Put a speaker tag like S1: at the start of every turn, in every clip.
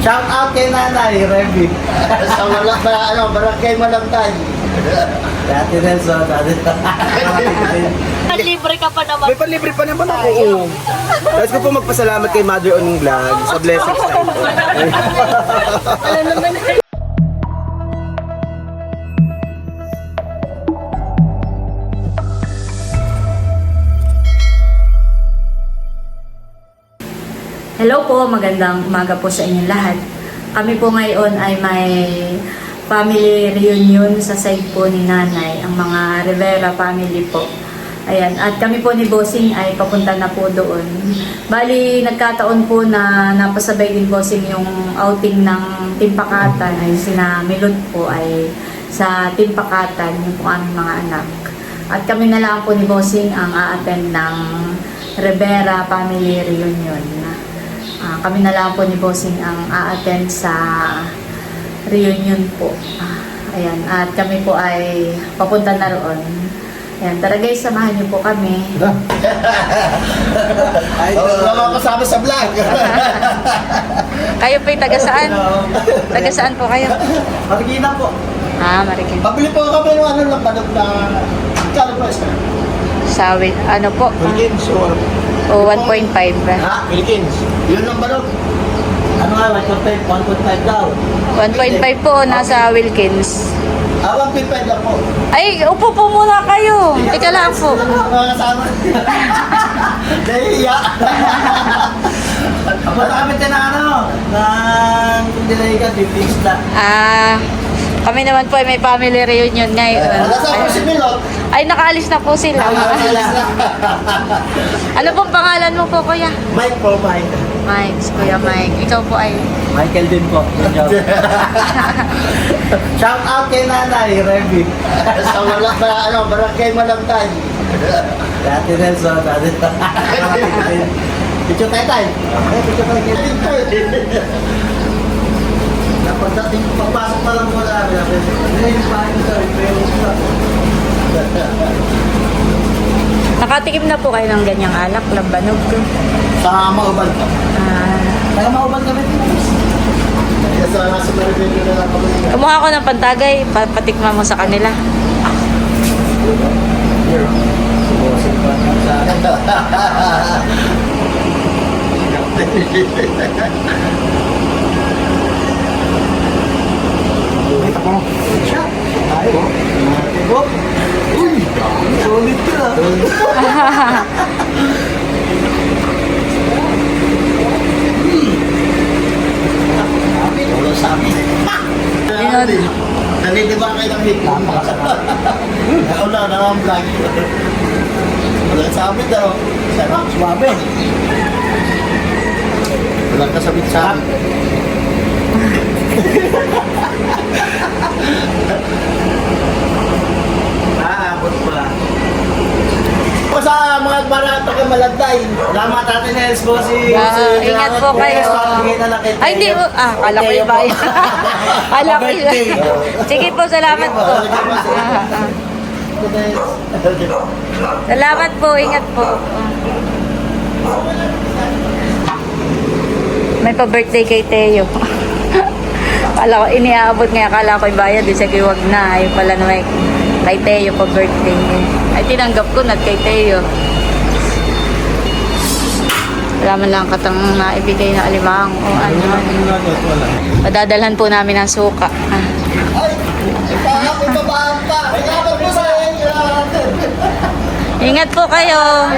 S1: Shout out kay Nanay Revy. Sa Barangay Malantay. Dati Nelson, dati.
S2: Libre ka pa naman.
S3: May panlibre pa naman ako. Oo. Tapos ko po magpasalamat kay Mother Oning Vlog sa blessings na ito.
S2: Alam naman. Hello po, magandang umaga po sa inyong lahat. Kami po ngayon ay may family reunion sa side po ni Nanay, ang mga Rivera family po. Ayan, at kami po ni Bossing ay papunta na po doon. Bali, nagkataon po na napasabay din Bossing yung outing ng Timpakatan, ay sina Milot po ay sa Timpakatan, yung po aming mga anak. At kami na lang po ni Bossing ang a-attend ng Rivera family reunion. Kami na lang po ni Bossing ang a-attend sa reunion po. Ayan, at kami po ay papunta na roon. Ayan, tara guys, samahan niyo po kami.
S1: Wala kasama sa vlog.
S2: Kayo po yung taga saan? Taga saan po kayo?
S1: Marikina po.
S2: Marikina.
S1: Pabili po kami ng ano lang, panog na... Kano po isa?
S2: Sawi, ano po?
S1: Philippines or...
S2: O 1.5.
S1: Philippines. Yun lang panog. Ano nga, 1.5 daw.
S2: 1.5 po, nasa Wilkins.
S1: 1.5 lang po.
S2: Ay, upo po muna kayo. Teka lang po.
S1: Mga kasama. Nahiya. Punta kami din ng ano, ng Dinahigan, Bipis na.
S2: Kami naman po ay may family reunion ngayon.
S1: Nasaan po si Milot?
S2: Ay, nakaalis na po sila. Ano pong pangalan mo po, kuya?
S1: Mike po, Mike.
S2: Mike, kuya Mike. Ikaw po ay...
S1: Michael din po. Shout out kay Nanay Revy. Sa Barangay Malantay. Dati Nelson, dati. Picture tayo tayo. Picture tayo tayo. Pagdating pagpasok pa lang mo na
S2: Nakatikim na po kayo ng ganyang alak, lambanog.
S1: sa Mauban po. Taga Mauban kami. Sa nasa Maribel na lang kami.
S2: Kumuha ko ng pantagay, patikman mo sa kanila.
S1: Siya. Tayo. Uy! Solid ka. Wala sa amin. Dali ba kayo ng hit? Wala na ang vlog. Wala sa amin daw. Sarap, suwabe. Wala kasabit sa amin. Abot pa. O sa mga barata kay Malantay. Salamat Ate Nels po si...
S2: Ingat po kayo. Ay, hindi po. Kala ko iba. Kala ko iba. Sige po, salamat po. Salamat po, ingat po. May pa-birthday kay Teo. Kala ko, iniaabot nga, kala ko ibayad. Sige, wag na. Ayun pala na may kay Teo pa-birthday. Ay, tinanggap ko na kay Teo. Wala man lang katang naibigay na alimang o ano. Padadalhan po namin ng suka. Ingat po kayo.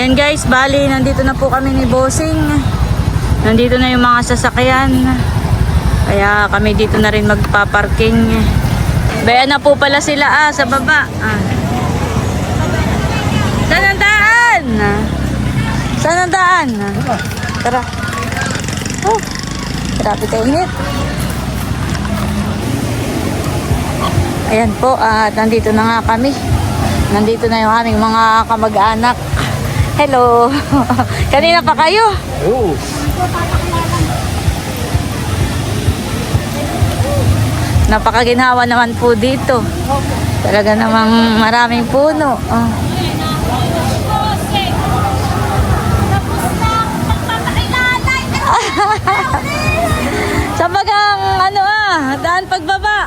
S2: Ayan guys, bali, nandito na po kami ni Bossing. Nandito na yung mga sasakyan. Kaya kami dito na rin magpaparking. Bayan na po pala sila sa baba. Saan ang daan? Saan ang daan? Tara. Oh, grabe kainit. Ayan po, at nandito na nga kami. Nandito na yung aming mga kamag-anak. Hello. Kanina pa kayo?
S3: Oo.
S2: Napakaginhawa naman po dito. Talaga namang maraming puno. Sa bagang ano daan pagbaba.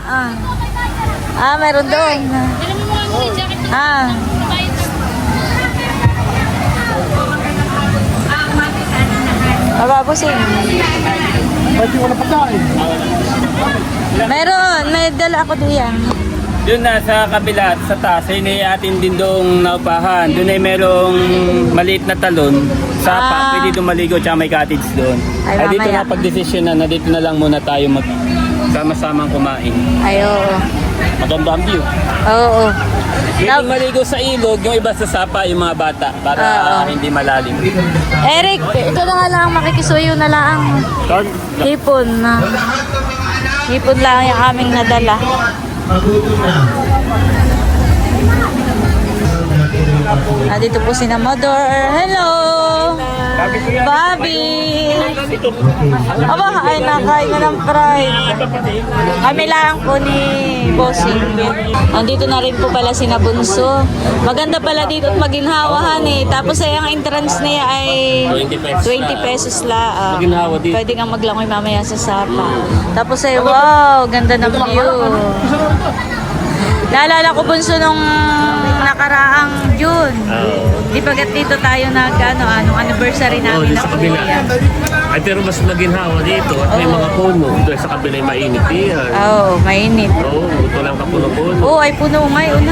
S2: Meron doon. Bababusing.
S1: Ba't yung wala pagkain?
S2: Meron, may dala ako diyan.
S4: Doon na sa kabila, sa taas, ay atin din doong naupahan. Doon ay merong maliit na talon. Sapa, pwede doon maligo, tsaka may cottage doon.
S2: Ay,
S4: Ay, dito
S2: mamaya.
S4: na pag-desisyon na dito na lang muna tayo sama-samang kumain.
S2: Ay, oo.
S4: Maganda ang view.
S2: Oo.
S4: Pwede maligo sa ilog, yung iba sa sapa, yung mga bata, para hindi malalim.
S2: Eric, ito na nga lang, makikisuyo na lang. Hipon. Hipon lang yung aming nadala. Dito po si na Mother. Hello! Bobby! Aba, ay nakain na ng pride. Kami lang po ni Bossing. Nandito na rin po pala si na Bunso. Maganda pala dito at maginhawahan Tapos ay ang entrance niya ay 20 pesos la.
S4: Maginhawa dito.
S2: Pwede kang maglangoy mamaya sa sapa. Tapos ay wow, ganda ng view. Naalala ko Bunso nung nakaraang June. Di bagat dito tayo anong anniversary namin
S5: sa
S2: na
S5: kabila. Ay, pero mas maginhawa dito at may mga puno. Doon sa kabila ay mainit yan.
S2: Oo, mainit.
S5: Oo, ito lang kapuno-puno.
S2: Oo, ay puno ngayon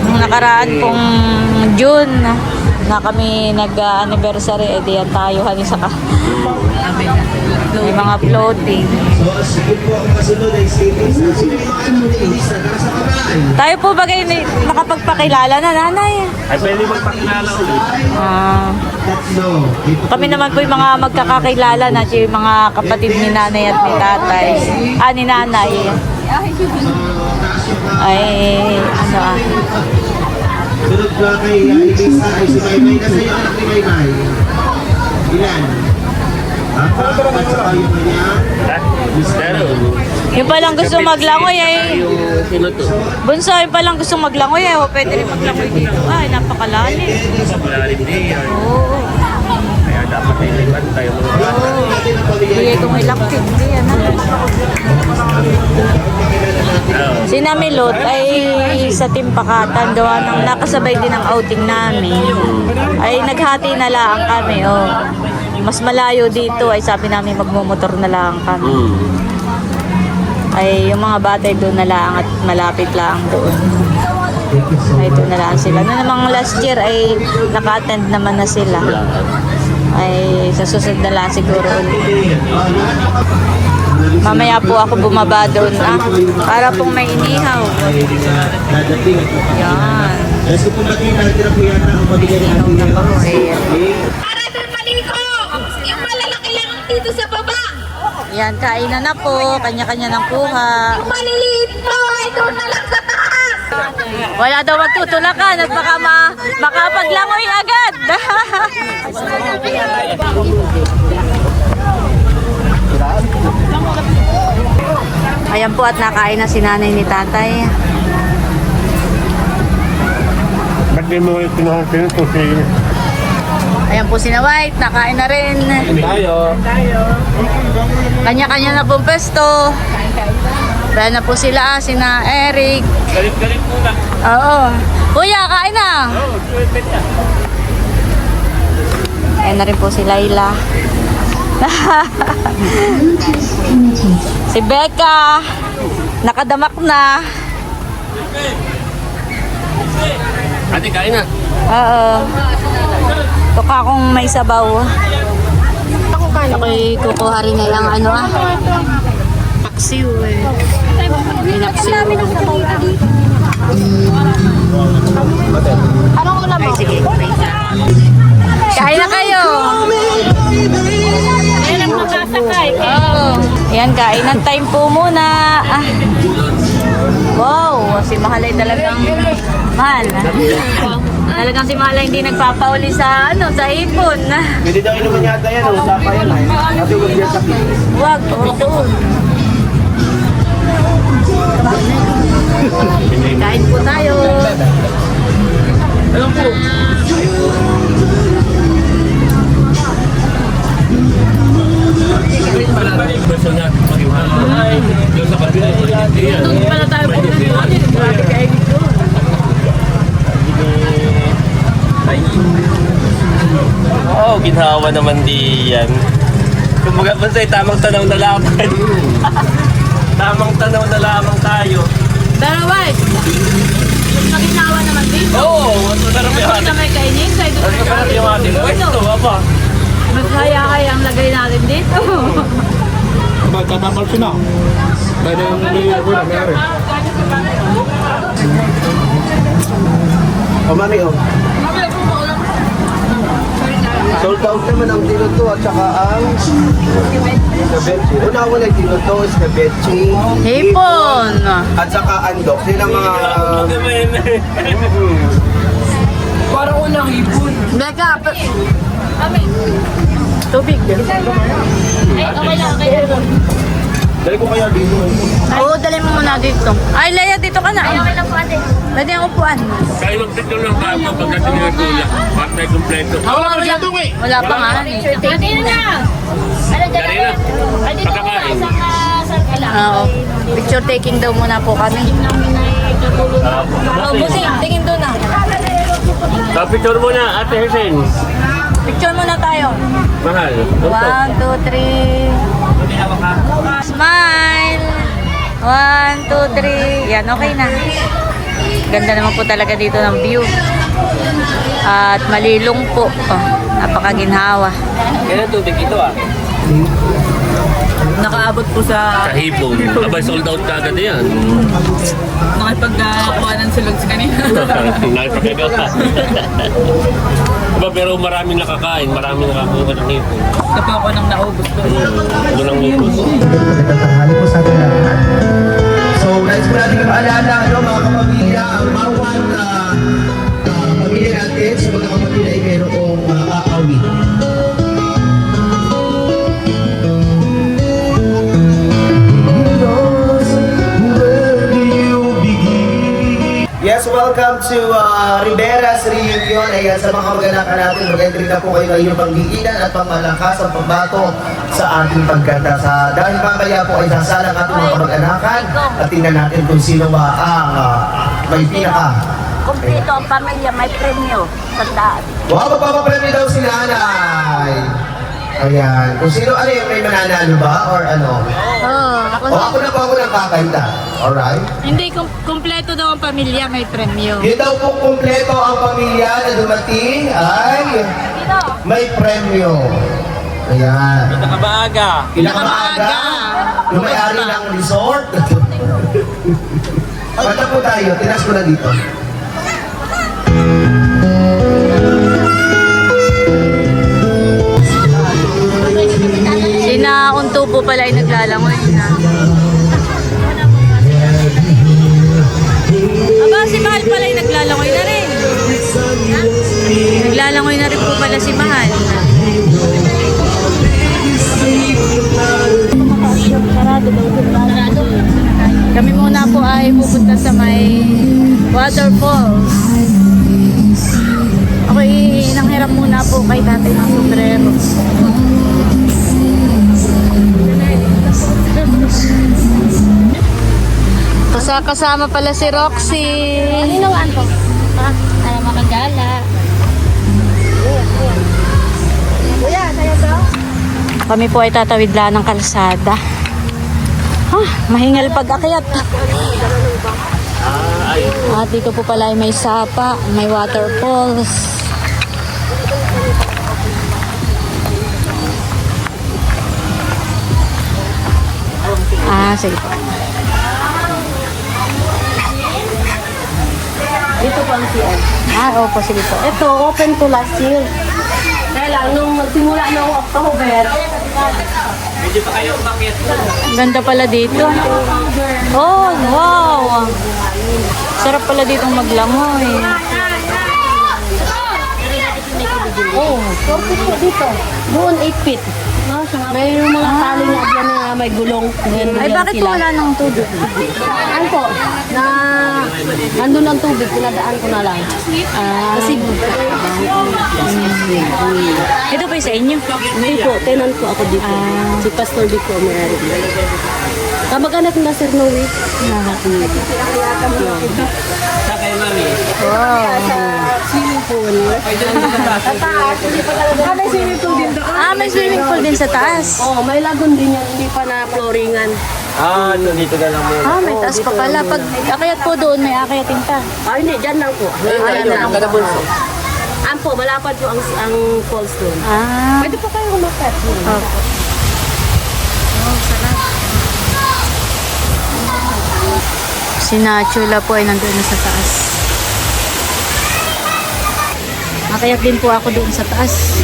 S2: Nung nakaraan pong June na kami nag-anniversary, diyan tayo sa may mga floating. Tayo po ba kayo nakapagpakilala na, nanay?
S5: Ay, pwede magpakilala ulit.
S2: Kami naman po yung mga magkakakilala na yung mga kapatid ni nanay at ni tatay. Ni nanay. Ay,
S3: Sunod ba kay Elisa ay si Maymay? Nasa iyo anak ni Maymay? Ilan? At saka yung kanya?
S5: Pero,
S2: yung palang gusto maglangoy
S5: yung pinuto.
S2: Bunso, yung palang gusto maglangoy pwede rin maglangoy dito. Ay, napakalalim.
S5: Sa malalim din yan.
S2: Oo.
S5: Kaya dapat ay lipat tayo mga bata.
S2: Bigay kong ilakit. Si Namilot ay sa Timpakatan, gawa ng nakasabay din ang outing namin. Ay naghati na lang kami. Mas malayo dito ay sabi namin magmumotor na lang kami. Ay yung mga bata ay doon na lang at malapit lang doon. Ay doon na lang sila. Noong namang last year ay naka-attend naman na sila. Ay sa susunod na lang siguro ulit. Mamaya po ako bumaba doon para pong may inihaw. Yan. Inihaw na pa po
S6: Para doon maligo! Yung malalaki lang dito sa baba!
S2: Yan, kainan na po. Kanya-kanya ng kuha.
S6: Yung maliliit mo ay doon na lang sa taas!
S2: Wala daw magtutulakan at baka makapaglangoy agad. Ayan po at nakain na si nanay ni tatay.
S5: Ba't di mo pinuto siya?
S2: Ayan po si na White, nakain na rin.
S4: Tayo.
S2: Kanya-kanya na pong pesto. Dahil na po sila, sina Eric.
S4: Galit-galit muna.
S2: Oo. Kuya, kain na. Ayan na rin po si Layla. Si Becca. Nakadamak na.
S5: Ate, kain na.
S2: Oo. Tuka kung may sabaw. Ako'y kukuha rin na yung ano paksiw eh. Pinaksiw.
S6: Anong ulam mo?
S2: Ay, sige. Kain na kayo.
S6: Ayan ang magkasakay.
S2: Oo. Ayan, kainan time po muna. Ah. Wow, si Mahal ay talagang mahal. Talagang si Mahal ay hindi nagpapauli sa sa ipon.
S1: Pwede daw inuman yata yan, usapa yan. Kasi huwag yan sakit.
S2: Wag, doon. Kain po tayo.
S1: Alam po.
S5: Person na maging halo. Doon sa kabila, mainit yan.
S2: Doon pala tayo po. Grabe kainit doon.
S4: Oh, ginhawa naman di yan. Kumbaga ba sa'yo, tamang tanaw na laban. Tamang tanaw na lamang tayo.
S2: Pero wait, yung naginawa naman dito.
S4: Oo, mas masarap yung
S2: Kasi
S4: ating.
S2: may kainin, sa'yo
S4: Mas masarap yung ating pwesto, apa?
S2: mas kaya ang lagay natin dito.
S1: Magkatapal siya na. Pwede yung nililagay na mayroon. O mami, o. Sold out naman ang tinuto at saka ang escabeche. Una wala yung tinuto, escabeche,
S2: Hipon!
S1: at saka andok. Sila mga...
S2: Mega! Tubig.
S1: Dali ko kaya dito.
S2: Oo, dali mo muna dito. Ay, Leia, dito ka na. Okay lang po, ate. Pwede ang upuan.
S5: Kaya mag-picture lang tayo pagdating ng tula. Para tayo kompleto.
S2: Wala pa nga.
S6: Kanina na! Ano dyan
S5: Kanina.
S6: Ay, dito ko
S5: Pagkakain.
S6: isang lang.
S2: Oo. Picture taking daw muna po kami. Oh, busing, tingin doon na.
S5: Picture mo na, Ate Hesen.
S2: Picture muna tayo.
S5: Mahal.
S2: 1, 2, 3. Smile! 1, 2, 3. Yan, okay na. Ganda naman po talaga dito ng view. At malilong po. Oh, napakaginhawa.
S4: Kaya tubig ito ah.
S2: Nakaabot po sa
S5: Kahipon. Abay, sold out ka agad yan.
S2: nakipagkuhanan sa logs kanina.
S5: Nakipagkagawa. Diba, pero maraming nakakain, maraming nakakuha ng hipon.
S2: Kapag ako nang naubos ko.
S5: Doon ang hipon.
S3: Magandang tanghali po sa ating lahat. So, guys, po natin paalala, mga kapamilya, ang bawat pamilya natin sa mga kapatid ay mayroong kakawin. Yes, welcome to Rivera's Reunion. Ayan, sa mga kamag-anakan natin, mag-entry na po kayo ng iyong panggigilan at pangmalakas ang pambato sa ating pagkanta. Dahil mamaya po ay sasalang ating mga kamag-anakan at tingnan natin kung sino ba ang may pinaka.
S2: Kompleto ang pamilya, may premyo sa daan.
S3: Wow, magpapapremyo daw si nanay. Ayan, kung sino, ano yung may mananalo ba or ano? O ako na po ako ng kakanta. Alright?
S2: Hindi, kompleto daw ang pamilya, may premyo.
S3: Yun daw po kumpleto ang pamilya na dumating ay may premyo. Ayan.
S4: Nakabaaga.
S3: Pinakamaaga. Yung may-ari ng resort. Kanta po tayo. Tinas ko na dito.
S2: Sina Unto po pala ay naglalangoy na. Aba, si Mahal pala ay naglalangoy na rin. Naglalangoy na rin po pala si Mahal. Kami muna po ay pupunta sa may waterfalls. Ako'y nanghiram muna po kay tatay ng sombrero. Kasama pala si Roxy.
S6: Hinawan ko. Para makagala. Kuya, tayo to?
S2: Kami po ay tatawid lang ng kalsada. Mahingal pag-akyat.
S5: Ay.
S2: At dito po pala ay may sapa, may waterfalls. Sige po.
S7: Dito po ang CR.
S2: Opo, sige po.
S7: Ito, open to last year. Kaya lang, nung magsimula ng October,
S5: Medyo pa kayo umakyat.
S2: Ganda pala dito. Oh, wow! Sarap pala ditong maglangoy.
S7: oh, 4 feet po dito. Doon, 8 feet. May mga tali nga dyan na may gulong.
S2: Ay, bakit po wala ng tubig?
S7: Ano po, na nandun ang tubig, pinadaan ko na lang. Kasi,
S2: Ito po yung sa inyo.
S7: hindi po, tenant po ako dito. Si Pastor Dico, may-ari. Kamag-anak na Sir Noe.
S5: Sa kay mami.
S7: Swimming pool. May swimming pool din doon.
S2: May swimming pool din sa taas.
S7: Oh, may lagon din yan, hindi pa na flooringan.
S5: Dito na lang muna.
S2: May taas pa pala. Pag akyat po doon, may akyatin pa.
S7: Hindi, dyan lang po. Dyan lang. Po, malapad po ang falls doon. Pwede po kayo umakyat.
S2: Si Nachula po ay nandun na sa taas. Akyat din po ako doon sa taas.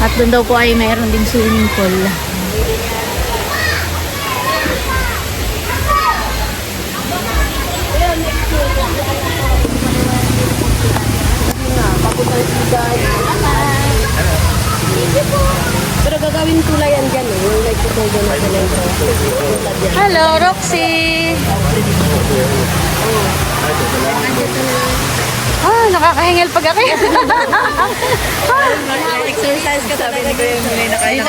S2: At doon daw po ay mayroon din swimming pool.
S7: Pero gagawin tulay yan dyan eh. Yung like ito dyan na sila.
S2: Hello, Roxy! Nakakahingal pag ako.
S7: Exercise ka sabi ni Kuya Milay na kayo.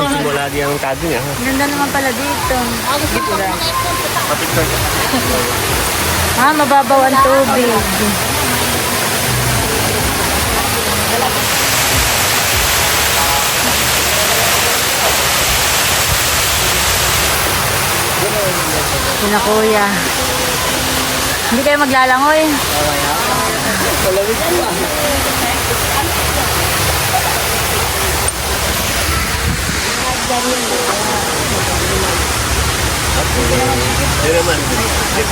S5: Simula di ang tabi niya.
S2: Ganda naman pala dito. Mababaw ang tubig. Sina Kuya. Hindi kayo maglalangoy?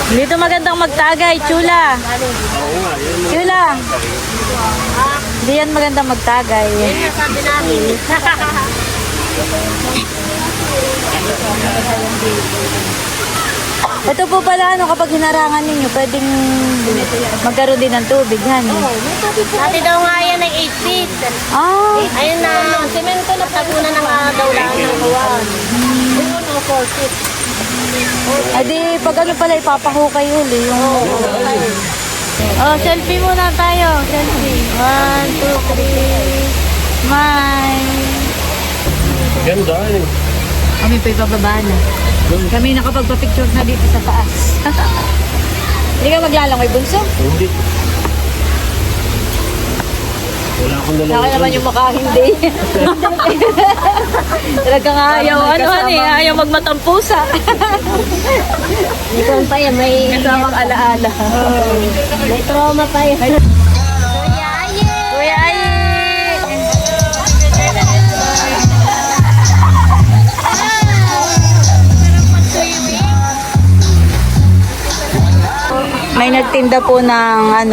S2: Dito magandang magtagay, Chula. Chula. Diyan magandang magtagay.
S7: Sabi namin.
S2: Ito po pala, kapag hinarangan ninyo, pwedeng magkaroon din ng tubig, hani?
S7: Dati daw nga yan ay 8 feet. Ayun na, semento na tagunan ng daw lang ng kawan. Yun o 4 feet.
S2: Di, pag ano pala, ipapahukay uli yung... selfie muna tayo. Selfie. 1, 2, 3. Smile.
S5: Ganda eh.
S2: Kami pa ibababa na. Kami nakapagpa-picture na dito sa taas. Hindi ka maglalangoy, bunso?
S5: Hindi. Wala akong dalawa.
S2: Laki naman yung mukha, hindi. Talagang ayaw, ayaw magmatampusa.
S7: Ikaw pa yan, may...
S2: Kasamang alaala.
S7: May trauma pa yan.
S2: Kuya Ayi! May nagtinda po ng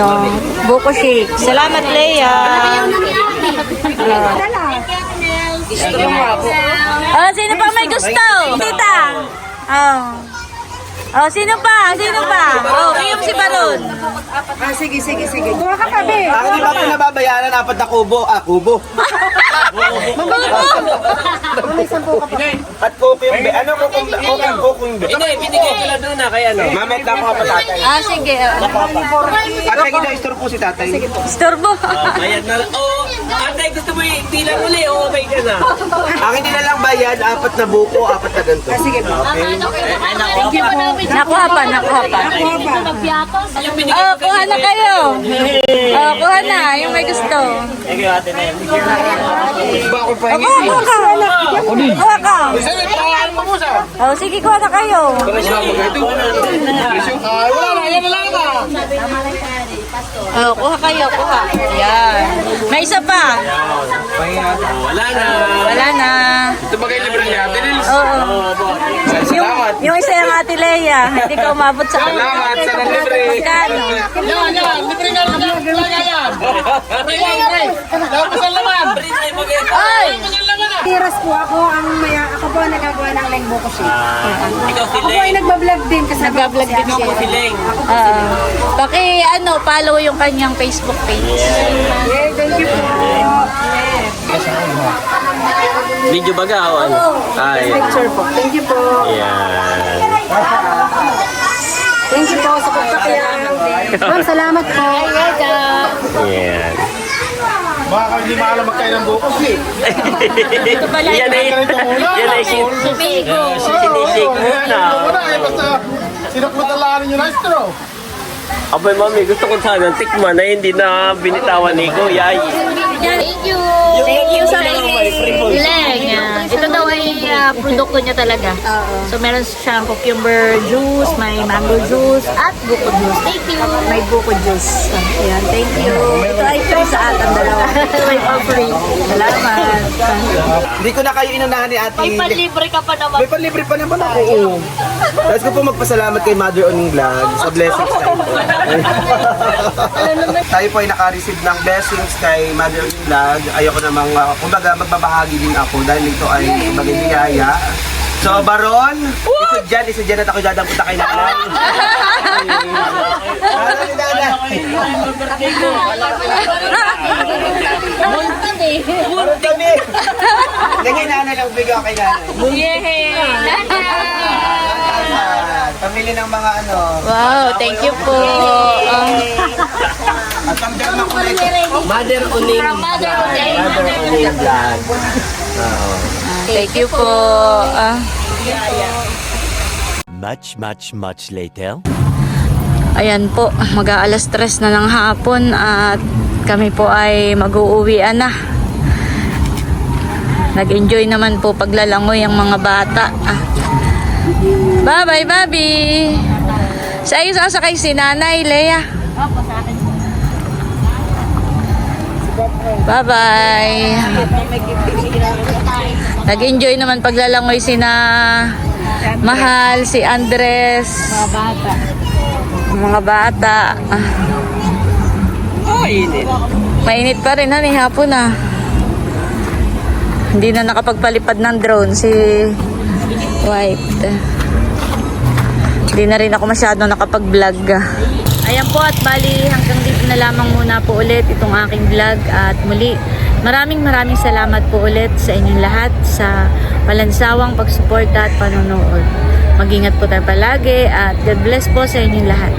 S2: buko shake. Salamat, Leia. Sino pa may gusto? Tita. Sino pa? Iyong si Baron.
S7: Sige. Kuha ka pa, be.
S3: Ako di ba pinababayaran 4 na kubo? Kubo. At kuko yung be. Ano kuko yung be?
S5: Hindi, binigay ko lang doon na kaya ano.
S3: Mamit na ako nga pa tatay.
S2: Sige.
S3: At lagi na istor po si tatay.
S2: Storbo.
S5: Bayad na lang. Antay, gusto mo yung bilang uli. Okay ka na.
S3: Ang hindi na lang bayad, 4 na buko, 4 na ganito. Sige po. Okay.
S2: Nakuha pa.
S5: Yung binigay ko
S2: Kuha na kayo. Kuha na. Yung may gusto.
S5: Thank you, ate na yun.
S3: Bako pa yung
S2: Kuha ka. Sige, kuha na kayo.
S3: wala na, yan na lang.
S2: Oh, kuha kayo, kuha. Ayan. May isa pa.
S5: Wala na.
S2: Wala na.
S5: Ito ba kayo libre niya?
S2: Oo. Yung isa yung Ate Leia, hindi ka umabot sa akin.
S5: Salamat sa libre.
S2: Magkano?
S5: Libre nga lang. Libre yan. Tapos ang laman.
S2: Ay!
S8: Tiras po ako ako po ang nagagawa ng lengbo ko siya.
S5: Ikaw si
S8: Ako ay nagbablog din kasi
S2: Nagbablog din
S5: Ikaw si Leng.
S2: Follow yung kanyang Facebook page.
S8: Yeah, thank you po.
S5: Video baga o ano? Ay.
S8: Picture po. Thank you po.
S5: Yan.
S8: Thank you po sa pagpapayaan. Ma'am, salamat po.
S5: Yan.
S1: Baka hindi maalam magkain ng bukas eh.
S2: Ito pala
S5: Yan ay sinisig muna.
S1: Basta sinapuntalaan nyo na straw.
S5: Abay mami, gusto ko sana tikman na hindi na binitawan ni Kuya.
S2: Thank you. Thank you sa Leng. Ito daw ay produkto niya talaga. So meron siyang cucumber juice, may mango juice, at buko juice. Thank you. May buko juice. Ayan, thank you. Ito ay free sa ating dalawa. May free. Salamat.
S3: Hindi ko na kayo inunahan ni Ate.
S2: May panlibre ka pa naman.
S3: May panlibre pa naman ako. Tapos ko po magpasalamat kay Mother Oning Vlog sa blessings tayo po. Tayo po ay naka-receive ng blessings kay Mother Oning Vlog. Ayoko namang, kumbaga magbabahagi din ako dahil ito ay maging biyaya. So, Baron, isa dyan at ako dadang punta kay Nanay. Ano ni Nanay? Baron kami! Ganyan Nanay lang bigyan kay Nanay. Pamili ng mga ano.
S2: Wow, thank you po.
S3: At ang dyan ng kulay. Mother Oning. Mother Oning Vlog.
S2: Thank you po.
S9: Much later.
S2: Ayan po, mag-aalas 3 na ng hapon at kami po ay mag-uuwian na. Nag-enjoy naman po paglalangoy ang mga bata. Bye-bye, Bobby! Sa iyo sasakay si Nanay, Leia. Bye-bye! Nag-enjoy naman paglalangoy si na Mahal, si Andres. Mga bata. Mainit pa rin, hani, hapon na. Hindi na nakapagpalipad ng drone si White. Hindi na rin ako masyado nakapag-vlog. Ayan po, at bali hanggang dito na lamang muna po ulit itong aking vlog. At muli, maraming salamat po ulit sa inyong lahat sa walansawang pagsuporta at panonood. Mag-ingat po tayo palagi at God bless po sa inyong lahat.